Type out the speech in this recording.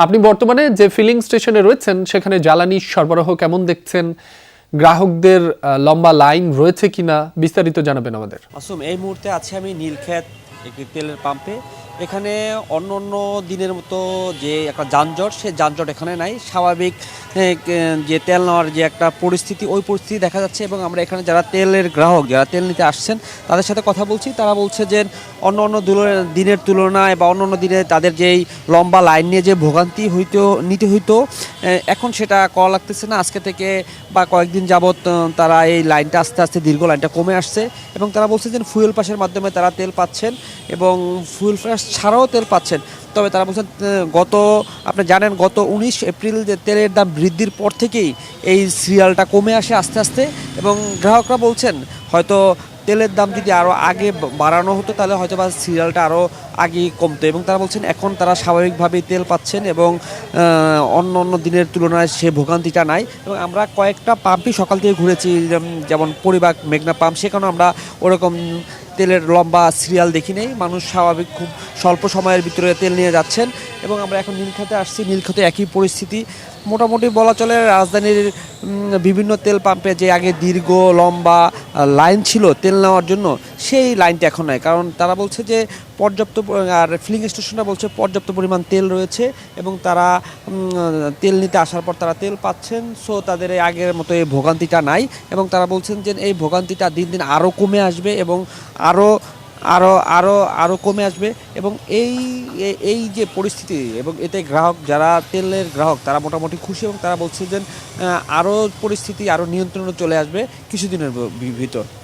আপনি বর্তমানে যে ফিলিং স্টেশনে রয়েছেন সেখানে জ্বালানি সরবরাহ কেমন দেখছেন? গ্রাহকদের লম্বা লাইন রয়েছে কিনা বিস্তারিত জানাবেন আমাদের। মাসুম, এই মুহূর্তে আছি আমি নীলক্ষেত একটি তেলের পাম্পে। এখানে অন্য অন্য দিনের মতো যে একটা যানজট, সে যানজট এখানে নাই। স্বাভাবিক যে তেল নেওয়ার যে একটা পরিস্থিতি, ওই পরিস্থিতি দেখা যাচ্ছে। এবং আমরা এখানে যারা তেলের গ্রাহক, যারা তেল নিতে আসছেন, তাদের সাথে কথা বলছি। তারা বলছে যে অন্য অন্য দিনের তুলনায় বা অন্য অন্য দিনে তাদের যেই লম্বা লাইন নিয়ে যে ভোগান্তি নিতে হইতো, এখন সেটা করা লাগতেছে না। আজকে থেকে বা কয়েকদিন যাবৎ তারা এই লাইনটা আস্তে আস্তে দীর্ঘ লাইনটা কমে আসছে। এবং তারা বলছে যে ফুয়েল পাসের মাধ্যমে তারা তেল পাচ্ছেন এবং ফুয়েল পাস ছাড়াও তেল পাচ্ছেন। তবে তারা বলছেন আপনি জানেন গত 19 এপ্রিল যে তেলের দাম বৃদ্ধির পর থেকেই এই সিরিয়ালটা কমে আসে আস্তে আস্তে। এবং গ্রাহকরা বলছেন হয়তো তেলের দাম যদি আরও আগে বাড়ানো হতো তাহলে হয়তো বা সিরিয়ালটা আরও আগে কমতো। এবং তারা বলছেন এখন তারা স্বাভাবিকভাবেই তেল পাচ্ছেন এবং অন্য অন্য দিনের তুলনায় সে ভোগান্তিটা নাই। এবং আমরা কয়েকটা পাম্পই সকাল থেকে ঘুরেছি, যেমন পরিবাগ মেঘনা পাম্প, সেখানেও আমরা ওরকম তেলের লম্বা সিরিয়াল দেখি নেই। মানুষ স্বাভাবিক খুব স্বল্প সময়ের ভিতরে তেল নিয়ে যাচ্ছেন। এবং আমরা এখন নীলক্ষেতে আসছি, নীলক্ষেতে একই পরিস্থিতি মোটামুটি বলা চলে। রাজধানীর বিভিন্ন তেল পাম্পে যে আগে দীর্ঘ লম্বা লাইন ছিল তেল নেওয়ার জন্য, সেই লাইনটা এখন নাই। কারণ তারা বলছে যে পর্যাপ্ত, আর ফিলিং স্টেশনটা বলছে পর্যাপ্ত পরিমাণ তেল রয়েছে এবং তারা তেল নিতে আসার পর তারা তেল পাচ্ছেন। সো তাদের এই আগের মতো এই ভোগান্তিটা নাই। এবং তারা বলছেন যে এই ভোগান্তিটা দিন দিন আরও কমে আসবে এবং আরও আরও আরও আরও কমে আসবে। এবং এই এই যে পরিস্থিতি, এবং এতে গ্রাহক, যারা তেলের গ্রাহক, তারা মোটামুটি খুশি। এবং তারা বলছে যে আরও পরিস্থিতি আরও নিয়ন্ত্রণে চলে আসবে কিছুদিনের ভিতর।